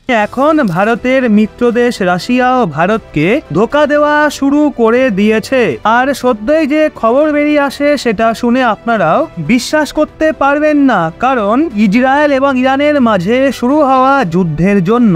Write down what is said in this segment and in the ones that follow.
এখন ভারতের মিত্রদেশ রাশিয়াও ভারতকে ধোঁকা দেওয়া শুরু করে দিয়েছে। আর সদ্যই যে খবর বেরিয়ে আসে সেটা শুনে আপনারাও বিশ্বাস করতে পারবেন না, কারণ ইসরায়েল এবং ইরানের মাঝে শুরু হওয়া যুদ্ধের জন্য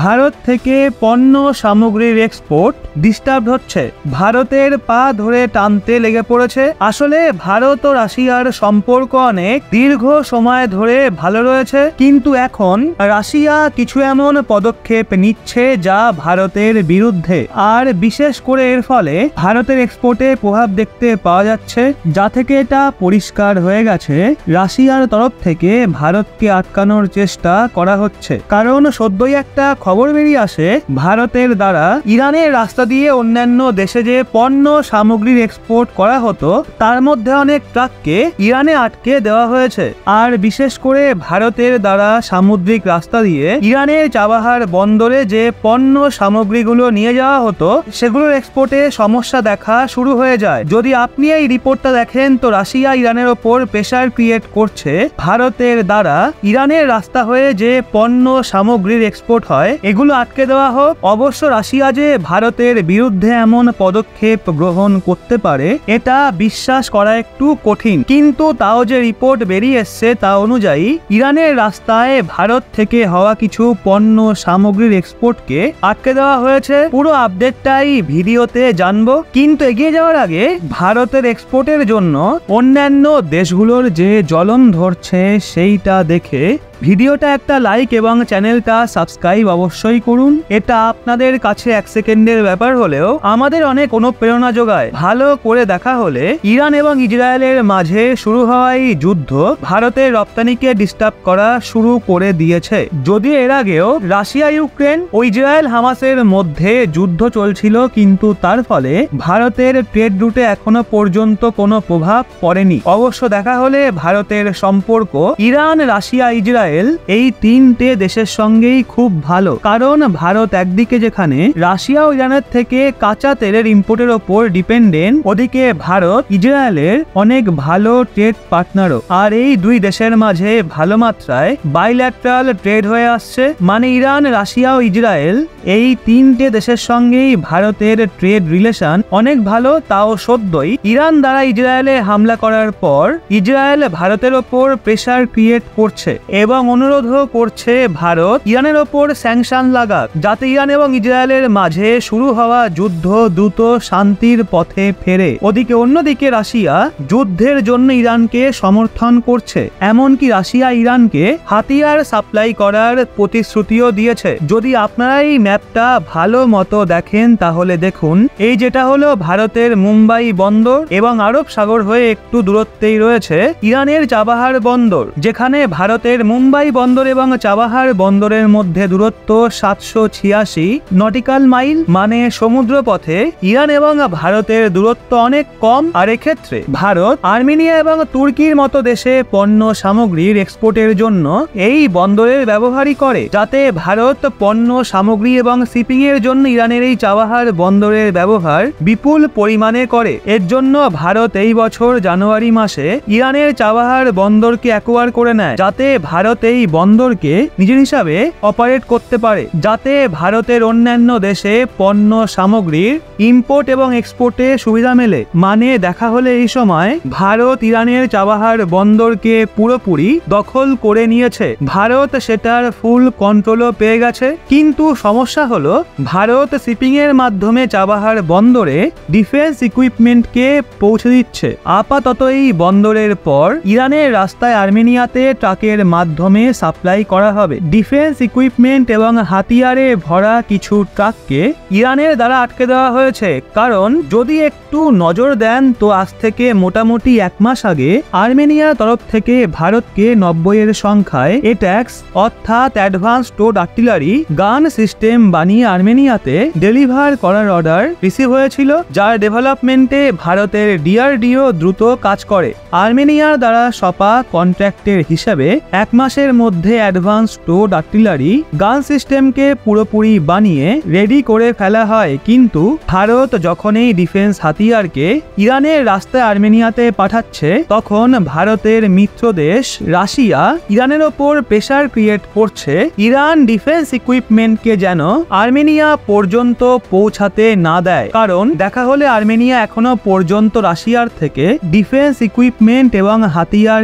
ভারত থেকে পণ্য সামগ্রীর এক্সপোর্ট ডিস্টার্ব হচ্ছে। ভারতের পা ধরে টানতে লেগে পড়েছে। আসলে ভারত ও রাশিয়ার সম্পর্ক অনেক দীর্ঘ সময় ধরে ভালো রয়েছে, কিন্তু এখন রাশিয়া কিছু এমন পদক্ষেপ নিচ্ছে যা ভারতের বিরুদ্ধে। আর বিশেষ করে এর ফলে ভারতের এক্সপোর্টে প্রভাব দেখতে পাওয়া যাচ্ছে, যা থেকে এটা পরিষ্কার হয়ে গেছে রাশিয়ার তরফ থেকে ভারতকে আটকানোর চেষ্টা করা হচ্ছে। কারণ সদ্যই একটা খবর বেরিয়ে আসে ভারতের দ্বারা ইরানের রাস্তা দিয়ে অন্যান্য দেশে যে পণ্য সামগ্রীর এক্সপোর্ট করা হতো তার মধ্যে অনেক ট্রাককে ইরানে আটকে দেওয়া হয়েছে। আর বিশেষ করে ভারতের দ্বারা সামুদ্রিক রাস্তা দিয়ে ইরানের চাবাহার বন্দরে যে পণ্য সামগ্রীগুলো নিয়ে যাওয়া হতো সেগুলোর এক্সপোর্টে সমস্যা দেখা শুরু হয়ে যায়। যদি আপনি এই রিপোর্টটা দেখেন তো রাশিয়া ইরানের ওপর প্রেসার ক্রিয়েট করছে ভারতের দ্বারা ইরানের রাস্তা হয়ে যে পণ্য সামগ্রীর এক্সপোর্ট হয় এগুলো আটকে দেওয়া হোক। অবশ্য রাশিয়া যে ভারতের বিরুদ্ধে এমন পদক্ষেপ গ্রহণ করতে পারে এটা বিশ্বাস করা একটু কঠিন, কিন্তু তাও যে রিপোর্ট বেরিয়ে এসছে তা অনুযায়ী ইরানের রাস্তায় ভারত থেকে হওয়া কিছু পণ্য সামগ্রীর এক্সপোর্টকে আটকে দেওয়া হয়েছে। পুরো আপডেটটাই ভিডিওতে জানবো, কিন্তু এগিয়ে যাওয়ার আগে ভারতের এক্সপোর্টের জন্য অন্যান্য দেশগুলোর যে জ্বলন ধরছে সেইটা দেখে ভিডিওটা একটা লাইক এবং চ্যানেলটা সাবস্ক্রাইব অবশ্যই করুন। এটা আপনাদের কাছে 1 সেকেন্ডের ব্যাপার হলেও আমাদের অনেক অনুপ্রেরণা যোগায়। ভালো করে দেখা হলে ইরান এবং ইসরায়েলের মাঝে শুরু হওয়া এই যুদ্ধ ভারতের রপ্তানিকে ডিস্টার্ব করা শুরু করে দিয়েছে। যদিও এর আগেও রাশিয়া ইউক্রেন ও ইসরায়েল হামাসের মধ্যে যুদ্ধ চলছিল, কিন্তু তার ফলে ভারতের ট্রেড রুটে এখনো পর্যন্ত কোনো প্রভাব পড়েনি। অবশ্য দেখা হলে ভারতের সম্পর্ক ইরান, রাশিয়া, ইসরায়েল এই 3টে দেশের সঙ্গেই খুব ভালো, কারণ ভারত একদিকে যেখানে রাশিয়া ও ইরানের থেকে কাঁচা তেলের ইম্পোর্টের ওপর ডিপেন্ডেন্ট, ওদিকে ভারত ইসরায়েলের অনেক ভালো ট্রেড পার্টনারও। আর এই দুই দেশের মাঝে ভালো মাত্রায় বাইল্যাটারাল ট্রেড হয়ে আসছে, মানে ইরান, রাশিয়া ও ইসরায়েল এই 3টে দেশের সঙ্গেই ভারতের ট্রেড রিলেশন অনেক ভালো। তাও সদ্যই ইরান দ্বারা ইসরায়েলে হামলা করার পর ইসরায়েল ভারতের ওপর প্রেসার ক্রিয়েট করছে এবং অনুরোধও করছে ভারত ইরানের ওপর স্যাংশন লাগাক, যাতে ইরান এবং ইসরায়েলের মাঝে শুরু হওয়া যুদ্ধ দ্রুত শান্তির পথে ফেরে। ওদিকে অন্যদিকে রাশিয়া যুদ্ধের জন্য ইরানকে সমর্থন করছে, এমনকি রাশিয়া ইরানকে হাতিয়ার সাপ্লাই করার প্রতিশ্রুতিও দিয়েছে। যদি আপনারা এই ম্যাপটা ভালো মতো দেখেন তাহলে দেখুন এই যেটা হলো ভারতের মুম্বাই বন্দর এবং আরব সাগর হয়ে একটু দূরত্বেই রয়েছে ইরানের চাবাহার বন্দর, যেখানে ভারতের মুম্বাই বন্দর এবং চাবাহার বন্দরের মধ্যে দূরত্ব 786 নটিক্যাল মাইল, মানে সমুদ্র পথে ইরান এবং ভারতের দূরত্ব অনেক কম। আর এক্ষেত্রে ভারত আর্মেনিয়া এবং তুর্কির মতো দেশে পণ্য সামগ্রীর এক্সপোর্টের জন্য এই বন্দরের ব্যবহারই করে, যাতে ভারত পণ্য সামগ্রী এবং শিপিং এর জন্য ইরানের এই চাবাহার বন্দরের ব্যবহার বিপুল পরিমাণে করে। এর জন্য ভারত এই বছর জানুয়ারি মাসে ইরানের চাবাহার বন্দরকে অ্যাকোয়ার করে নেয়, যাতে ভারত এই বন্দরকে নিজের হিসাবে অপারেট করতে পারে, যাতে ভারতের অন্যান্য দেশে পণ্য সামগ্রীর ইম্পোর্ট এবং এক্সপোর্টে সুবিধা মেলে। মানে দেখা হলে এই সময় ভারত ইরানের চাবাহার বন্দরকে পুরোপুরি দখল করে নিয়েছে। ভারত সেটার ফুল কন্ট্রোলও পেয়ে গেছে, কিন্তু সমস্যা হলো ভারত শিপিং এর মাধ্যমে চাবাহার বন্দরে ডিফেন্স ইকুইপমেন্টকে পৌঁছে দিচ্ছে। আপাতত এই বন্দরের পর ইরানের রাস্তায় আর্মেনিয়াতে ট্রাকের মাধ্যমে সাপ্লাই করা হবে। ডিফেন্স ইকুইপমেন্ট এবং হাতিয়ারে ভরা কিছু ট্রাককে ইরানের দ্বারা আটকে দেওয়া হয়েছে, কারণ যদি একটু নজর দেন তো আজ থেকে মোটামুটি 1 মাস আগে আর্মেনিয়ার তরফ থেকে ভারতকে 90 এর সংখ্যায় এট্যাক্স অর্থাৎ অ্যাডভান্স টোড আর্টিলারি গান সিস্টেম বানিয়ে আর্মেনিয়াতে ডেলিভার করার অর্ডার রিসিভ হয়েছিল, যার ডেভেলপমেন্টে ভারতের ডিআরডিও দ্রুত কাজ করে। আর্মেনিয়ার দ্বারা সপা কন্ট্রাক্টের হিসাবে 1 মাস মাসের মধ্যে অ্যাডভান্স টোড আর্টিলারি গান সিস্টেমকে পুরোপুরি বানিয়ে রেডি করে ফেলা হয়। কিন্তু ভারত যখন এই ডিফেন্স হাতিয়ারকে ইরানের রাস্তায় আর্মেনিয়াতে পাঠাচ্ছে, তখন ভারতের মিত্র দেশ রাশিয়া ইরানের ওপর প্রেসার ক্রিয়েট করছে ইরান ডিফেন্স ইকুইপমেন্টকে যেন আর্মেনিয়া পর্যন্ত পৌঁছাতে না দেয়। কারণ দেখা হলে আর্মেনিয়া এখনো পর্যন্ত রাশিয়ার থেকে ডিফেন্স ইকুইপমেন্ট এবং হাতিয়ার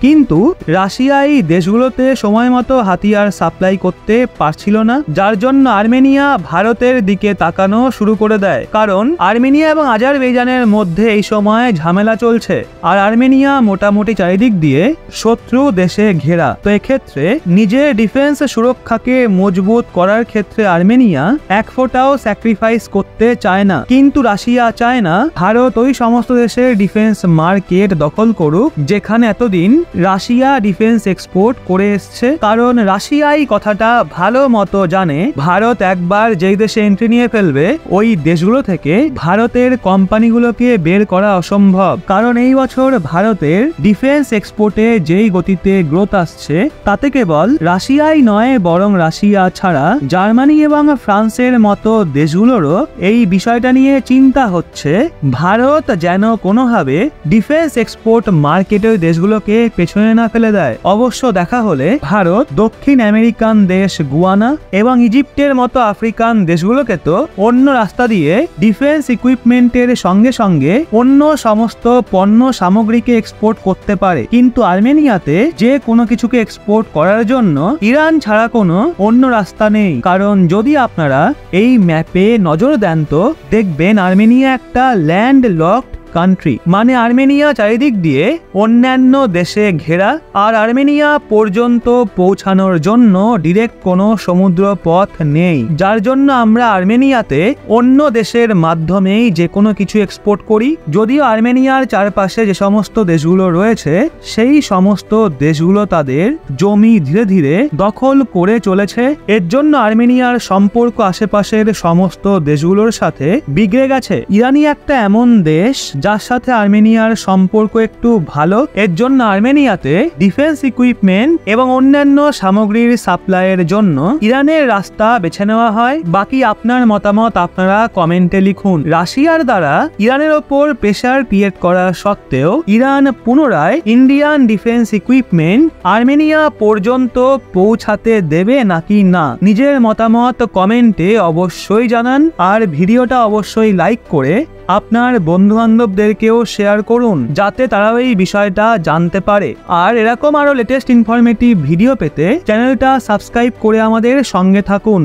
কিন্তু রাশিয়া এই দেশগুলোতে সময় মতো হাতিয়ার সাপ্লাই করতে পারছিল না, যার জন্য আর্মেনিয়া ভারতের দিকে তাকানো শুরু করে দেয়। কারণ আর্মেনিয়া এবং আজারবাইজানের মধ্যে এই সময় ঝামেলা চলছে, আর আর্মেনিয়া মোটামুটি চারিদিক দিয়ে শত্রু দেশে ঘেরা। তো এক্ষেত্রে নিজের ডিফেন্স সুরক্ষাকে মজবুত করার ক্ষেত্রে আর্মেনিয়া এক ফোঁটাও স্যাক্রিফাইস করতে চায় না। কিন্তু রাশিয়া চায় না ভারত ওই সমস্ত দেশের ডিফেন্স মার্কেট দখল করুক যেখানে এতদিন রাশিয়া ডিফেন্স এক্সপোর্ট করে এসছে। কারণ রাশিয়া এই কথাটা ভালো মতো জানে ভারত একবার যেই দেশে এন্ট্রি নিয়ে ফেলবে, ওই দেশগুলো থেকে ভারতের কোম্পানিগুলোকে বের করা অসম্ভব। কারণ এই বছর ভারতের ডিফেন্স এক্সপোর্টে যেই গতিতে গ্রোথ আসছে, তাতে কেবল রাশিয়াই নয়, বরং রাশিয়া ছাড়া জার্মানি এবং ফ্রান্সের মতো দেশগুলোরও এই বিষয়টা নিয়ে চিন্তা হচ্ছে ভারত যেন কোনোভাবে ডিফেন্স এক্সপোর্ট মার্কেটের দেশগুলোকে পেছনে না ফেলে দেয়। অবশ্য দেখা হলে ভারত দক্ষিণ আমেরিকান দেশ গুয়ানা এবং ইজিপ্টের মতো আফ্রিকান দেশগুলোকে তো অন্য রাস্তা দিয়ে ডিফেন্স ইকুইপমেন্টের সঙ্গে সঙ্গে অন্য সমস্ত পণ্য সামগ্রীকে এক্সপোর্ট করতে পারে। কিন্তু আর্মেনিয়াতে যে কোনো কিছুকে এক্সপোর্ট করার জন্য ইরান ছাড়া কোনো অন্য রাস্তা নেই। কারণ যদি আপনারা এই ম্যাপে নজর দেন তো দেখবেন আর্মেনিয়া একটা ল্যান্ড লকড কান্ট্রি, মানে আর্মেনিয়া চারিদিক দিয়ে অন্যান্য দেশে ঘেরা, আর আর্মেনিয়া পর্যন্ত পৌঁছানোর জন্য ডিরেক্ট কোনো সমুদ্র পথ নেই, যার জন্য আমরা আর্মেনিয়াতে অন্য দেশের মাধ্যমেই যে কোনো কিছু এক্সপোর্ট করি। যদিও আর্মেনিয়ার চারপাশে যে সমস্ত দেশগুলো রয়েছে, সেই সমস্ত দেশগুলো তাদের জমি ধীরে ধীরে দখল করে চলেছে। এর জন্য আর্মেনিয়ার সম্পর্ক আশেপাশের সমস্ত দেশগুলোর সাথে বিগড়ে গেছে। ইরানি একটা এমন দেশ যার সাথে আর্মেনিয়ার সম্পর্ক একটু ভালো। এর জন্য আর্মেনিয়াতে ডিফেন্স ইকুইপমেন্ট এবং অন্যান্য সামগ্রীর সাপ্লাইয়ের জন্য ইরানের রাস্তা বেছে নেওয়া হয়। বাকি আপনার মতামত আপনারা কমেন্টে লিখুন। রাশিয়ার দ্বারা ইরানের ওপর প্রেসার ক্রিয়েট করা সত্ত্বেও ইরান পুনরায় ইন্ডিয়ান ডিফেন্স ইকুইপমেন্ট আর্মেনিয়া পর্যন্ত পৌঁছাতে দেবে নাকি না, নিজের মতামত কমেন্টে অবশ্যই জানান। আর ভিডিওটা অবশ্যই লাইক করে আপনার বন্ধু বান্ধবদেরকেও শেয়ার করুন, যাতে তারাও এই বিষয়টা জানতে পারে। আর এরকম আরো লেটেস্ট ইনফরমেটিভ ভিডিও পেতে চ্যানেলটা সাবস্ক্রাইব করে আমাদের সঙ্গে থাকুন।